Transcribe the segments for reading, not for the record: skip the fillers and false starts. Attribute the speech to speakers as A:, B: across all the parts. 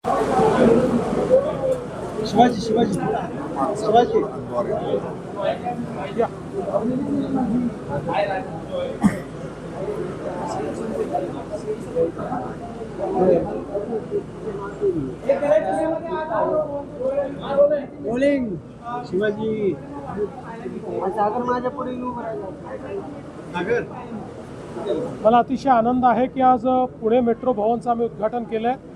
A: शिवाजी शिवाजी शिवाजी या. बोलिंग शिवाजी सागर माझ्या पुढे सागर. मला अतिशय आनंद आहे की आज पुणे मेट्रो भवनचं आम्ही उद्घाटन केलं आहे.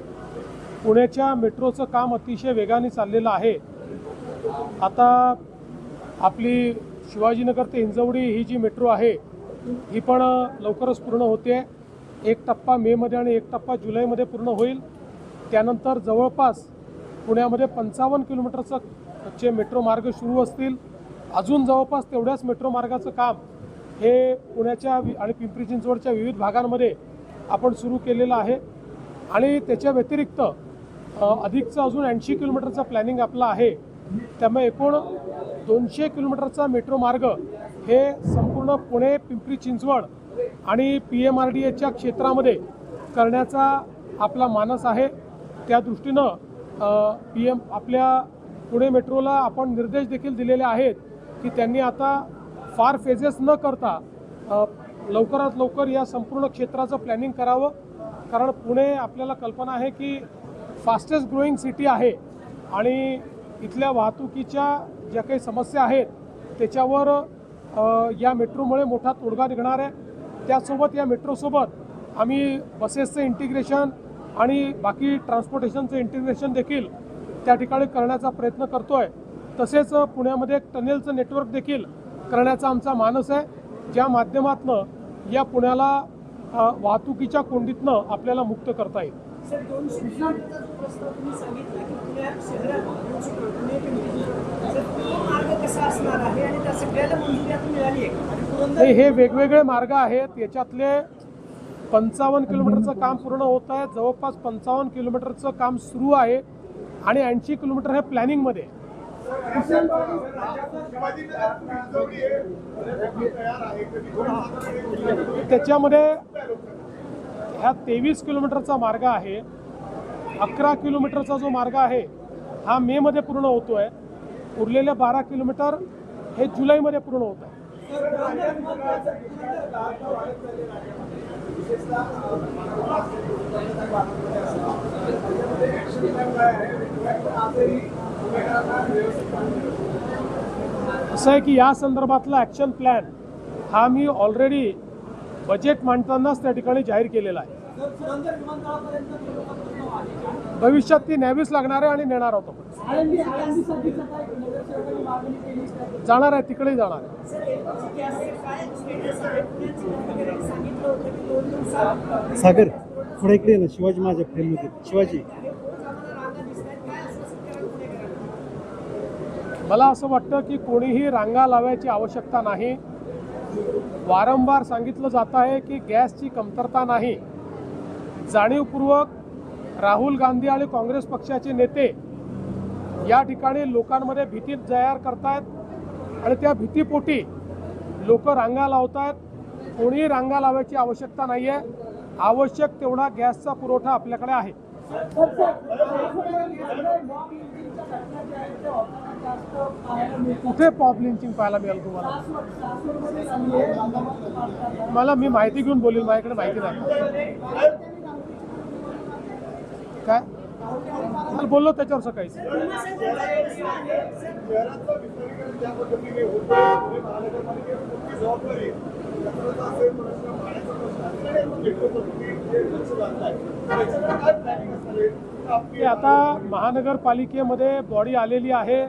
A: पुण्याच्या मेट्रोचं काम अतिशय वेगाने चाललेलं आहे. आता आपली शिवाजीनगर ते हिंजवडी ही जी मेट्रो आहे ही पण लवकरच पूर्ण होते. एक टप्पा मेमध्ये आणि एक टप्पा जुलैमध्ये पूर्ण होईल. त्यानंतर जवळपास पुण्यामध्ये 55 किलोमीटरचे मेट्रो मार्ग सुरू असतील. अजून जवळपास तेवढ्याच मेट्रो मार्गाचं काम हे पुण्याच्या आणि पिंपरी चिंचवडच्या विविध भागांमध्ये आपण सुरू केलेलं आहे. आणि त्याच्या व्यतिरिक्त अधिकचं अजून 80 किलोमीटरचं प्लॅनिंग आपलं आहे. त्यामुळे एकूण 200 किलोमीटरचा मेट्रो मार्ग हे संपूर्ण पुणे पिंपरी चिंचवड आणि PMRDAच्या क्षेत्रामध्ये करण्याचा आपला मानस आहे. त्या दृष्टीनं आपल्या पुणे मेट्रोला आपण निर्देश देखील दिलेले आहेत की त्यांनी आता फार फेजेस न करता लवकरात लवकर या संपूर्ण क्षेत्राचं प्लॅनिंग करावं. कारण पुणे आपल्याला कल्पना आहे की फास्टेस्ट ग्रोईंग सिटी आहे आणि इथल्या वाहतुकीच्या ज्या काही समस्या आहेत त्याच्यावर या मेट्रोमुळे मोठा तोडगा निघणार आहे. त्यासोबत या मेट्रोसोबत आम्ही बसेसचं इंटिग्रेशन आणि बाकी ट्रान्सपोर्टेशनचं इंटिग्रेशन देखील त्या ठिकाणी करण्याचा प्रयत्न करतो आहे. तसेच पुण्यामध्ये एक टनेलचं नेटवर्क देखील करण्याचा आमचा मानस आहे, ज्या माध्यमातून या पुण्याला वाहतुकीच्या कोंडीतनं आपल्याला मुक्त करता येईल. हे वेगवेगळे मार्ग आहेत. याच्यातले 55 किलोमीटरचं काम पूर्ण होत आहे. जवळपास 55 किलोमीटरचं काम सुरू आहे आणि 80 किलोमीटर हे प्लॅनिंगमध्ये. त्याच्यामध्ये ह्या 23 किलोमीटरचा मार्ग आहे. 11 किलोमीटरचा जो मार्ग आहे हा मेमध्ये पूर्ण होतो आहे. उरलेले 12 किलोमीटर हे जुलैमध्ये पूर्ण होत आहे. असं आहे की या संदर्भातला ॲक्शन प्लॅन हा मी ऑलरेडी बजेट मांडतानाच त्या ठिकाणी जाहीर केलेला आहे. भविष्यात ती न्यावीच लागणार आहे आणि नेणार आहोत आपण. जाणार आहे, तिकडेही जाणार आहे.
B: सागर थोडा इकडे ना, शिवाजी माझ्या फ्रेममध्ये. शिवाजी,
A: मला असं वाटतं की कोणीही रांगा लावायची आवश्यकता नाही. वारंवार सांगितलं जात आहे की गॅसची कमतरता नाही. जाणीवपूर्वक राहुल गांधी आणि काँग्रेस पक्षाचे नेते या ठिकाणी लोकांमध्ये भीती तयार करतायत आणि त्या भीतीपोटी लोक रांगा लावतायत. कोणीही रांगा लावायची आवश्यकता नाही आहे. आवश्यक तेवढा गॅसचा पुरवठा आपल्याकडे आहे. कुठे पॉप लिंचिंग पाहायला मिळेल तुम्हाला? मला मी माहिती घेऊन बोलेल, माझ्याकडे माहिती नाही. काय मला बोललो त्याच्यावर सकाळी. आता महानगरपालिकेमध्ये बॉडी आलेली आहे.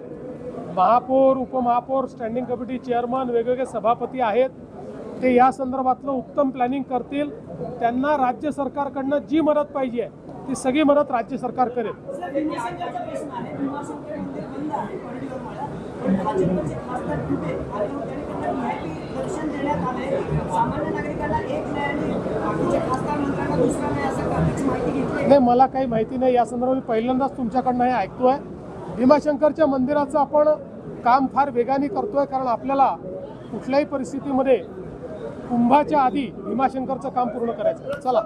A: महापौर, उपमहापौर, स्टँडिंग कमिटी चेअरमन, वेगवेगळे सभापती आहेत. ते या संदर्भातलं उत्तम प्लॅनिंग करतील. त्यांना राज्य सरकारकडनं जी मदत पाहिजे ती सगळी मदत राज्य सरकार करेल. नाही, मला काही माहिती नाही या संदर्भात. मी पहिल्यांदाच तुमच्याकडनं हे ऐकतोय. भीमाशंकरच्या मंदिराचं आपण काम फार वेगाने करतोय, कारण आपल्याला कुठल्याही परिस्थितीमध्ये कुंभाच्या आधी भीमाशंकरचं काम पूर्ण करायचं. चला.